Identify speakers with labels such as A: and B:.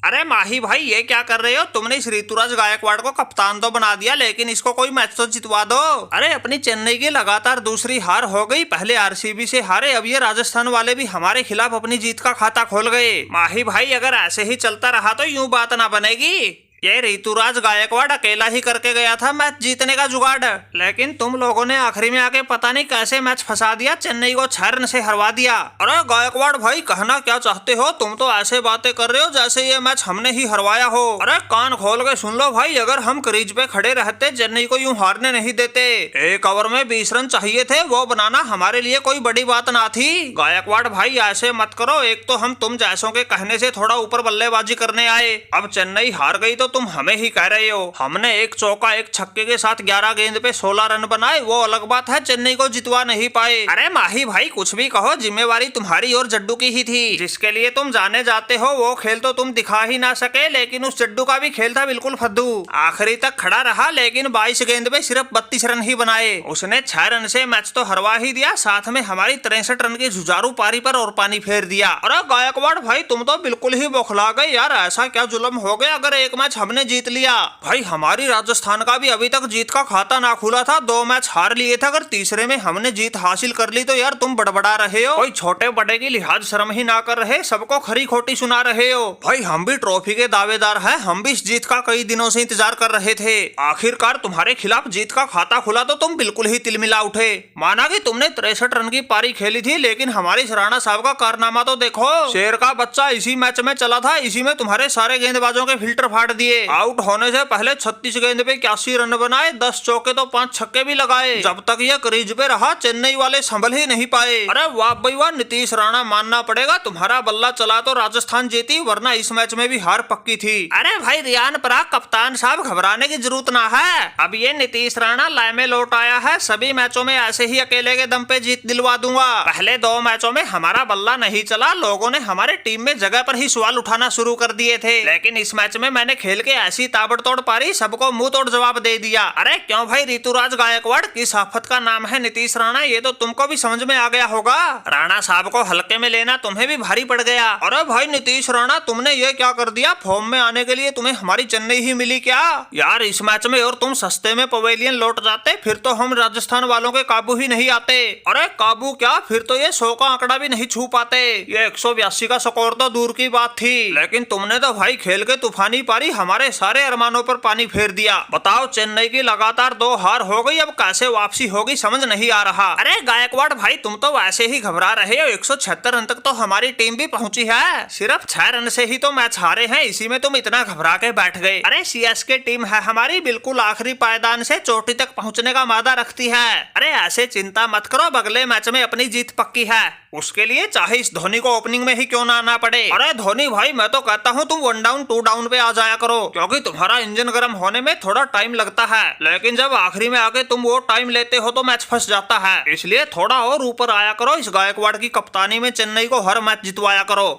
A: अरे माही भाई, ये क्या कर रहे हो? तुमने इस ऋतुराज गायकवाड़ को कप्तान तो बना दिया, लेकिन इसको कोई मैच तो जितवा दो। अरे अपनी चेन्नई की लगातार दूसरी हार हो गई। पहले आरसीबी से हारे, अब ये राजस्थान वाले भी हमारे खिलाफ अपनी जीत का खाता खोल गए। माही भाई, अगर ऐसे ही चलता रहा तो यूं बात ना बनेगी। ये ऋतुराज गायकवाड़ अकेला ही करके गया था मैच जीतने का जुगाड़, लेकिन तुम लोगों ने आखिरी में आके पता नहीं कैसे मैच फंसा दिया, चेन्नई को 6 रन से हरवा दिया। अरे गायकवाड़ भाई, कहना क्या चाहते हो? तुम तो ऐसे बातें कर रहे हो जैसे ये मैच हमने ही हरवाया हो। अरे कान खोल के सुन लो भाई, अगर हम क्रीज पे खड़े रहते चेन्नई को यूं हारने नहीं देते। एक ओवर में 20 रन चाहिए थे, वो बनाना हमारे लिए कोई बड़ी बात ना थी। गायकवाड़ भाई ऐसे मत करो, एक तो हम तुम जैसों के कहने से थोड़ा ऊपर बल्लेबाजी करने आए, अब चेन्नई हार गई तो तुम हमें ही कह रहे हो। हमने एक चौका एक छक्के के साथ 11 गेंद पे 16 रन बनाए, वो अलग बात है, चेन्नई को जितवा नहीं पाए। अरे माही भाई, कुछ भी कहो, जिम्मेवारी तुम्हारी और जड्डू की ही थी। जिसके लिए तुम जाने जाते हो वो खेल तो तुम दिखा ही ना सके, लेकिन उस जड्डू का भी खेल था बिल्कुल फद्दू। आखिरी तक खड़ा रहा, लेकिन 22 गेंद पे सिर्फ 32 रन ही बनाए। उसने 6 रन से मैच तो हरवा ही दिया, साथ में हमारी 63 रन की जुझारू पारी पर और पानी फेर दिया। अरे गायकवाड़ भाई, तुम तो बिल्कुल ही बौखला गए यार। ऐसा क्या जुल्म हो गया अगर एक मैच हमने जीत लिया? भाई हमारी राजस्थान का भी अभी तक जीत का खाता ना खुला था, 2 मैच हार लिए थे, अगर तीसरे में हमने जीत हासिल कर ली तो यार तुम बड़बड़ा रहे हो। कोई छोटे बड़े की लिहाज शर्म ही ना कर रहे, सबको खरी खोटी सुना रहे हो। भाई हम भी ट्रॉफी के दावेदार हैं, हम भी इस जीत का कई दिनों से इंतजार कर रहे थे। आखिरकार तुम्हारे खिलाफ जीत का खाता खुला तो तुम बिल्कुल ही तिलमिला उठे। माना कि तुमने 63 रन की पारी खेली थी, लेकिन हमारी राणा साहब का कारनामा तो देखो। शेर का बच्चा इसी मैच में चला था, इसी में तुम्हारे सारे गेंदबाजों के फिल्टर फाड़ दिए। आउट होने से पहले 36 गेंद पे 81 रन बनाए, 10 चौके तो 5 छक्के भी लगाए। जब तक ये क्रीज पे रहा चेन्नई वाले संभल ही नहीं पाए। अरे वाह भाई वाह, नीतीश राणा मानना पड़ेगा, तुम्हारा बल्ला चला तो राजस्थान जीती, वरना इस मैच में भी हार पक्की थी। अरे भाई रियान पराग, कप्तान साहब घबराने की जरूरत ना है। अब ये नीतीश राणा लाए में लौट आया है, सभी मैचों में ऐसे ही अकेले के दम पे जीत दिलवा दूंगा। पहले 2 मैचों में हमारा बल्ला नहीं चला, लोगों ने हमारे टीम में जगह पर ही सवाल उठाना शुरू कर दिए थे, लेकिन इस मैच में मैंने खेल के ऐसी ताबड़तोड़ पारी, सबको मुंह तोड़ जवाब दे दिया। अरे क्यों भाई ऋतुराज गायकवाड़, किस आफत का नाम है नीतीश राणा, ये तो तुमको भी समझ में आ गया होगा। राणा साहब को हल्के में लेना तुम्हें भी भारी पड़ गया। अरे भाई नीतीश राणा, तुमने ये क्या कर दिया? फॉर्म में आने के लिए तुम्हें हमारी चेन्नई ही मिली क्या यार? इस मैच में और तुम सस्ते में पवेलियन लौट जाते, फिर तो हम राजस्थान वालों के काबू ही नहीं आते। अरे काबू क्या, फिर तो ये 100 का आंकड़ा भी नहीं छू पाते। ये 182 का स्कोर तो दूर की बात थी, लेकिन तुमने तो भाई खेल के तूफानी पारी, हमारे सारे अरमानों पर पानी फेर दिया। बताओ, चेन्नई की लगातार 2 हार हो गई, अब कैसे वापसी होगी समझ नहीं आ रहा। अरे गायकवाड़ भाई, तुम तो वैसे ही घबरा रहे हो, 176 रन तक तो हमारी टीम भी पहुंची है, सिर्फ 6 रन से ही तो मैच हारे हैं, इसी में तुम इतना घबरा के बैठ गए। अरे सीएसके टीम है हमारी, बिल्कुल आखिरी पायदान से चोटी तक पहुंचने का वादा रखती है। अरे ऐसे चिंता मत करो, अगले मैच में अपनी जीत पक्की है, उसके लिए चाहे इस धोनी को ओपनिंग में ही क्यों ना आना पड़े। अरे धोनी भाई, मैं तो कहता हूँ तुम 1 डाउन 2 डाउन पे आ जाया करो, क्योंकि तुम्हारा इंजन गर्म होने में थोड़ा टाइम लगता है, लेकिन जब आखिरी में आके तुम वो टाइम लेते हो तो मैच फंस जाता है। इसलिए थोड़ा और ऊपर आया करो, इस गायकवाड़ की कप्तानी में चेन्नई को हर मैच जितवाया करो।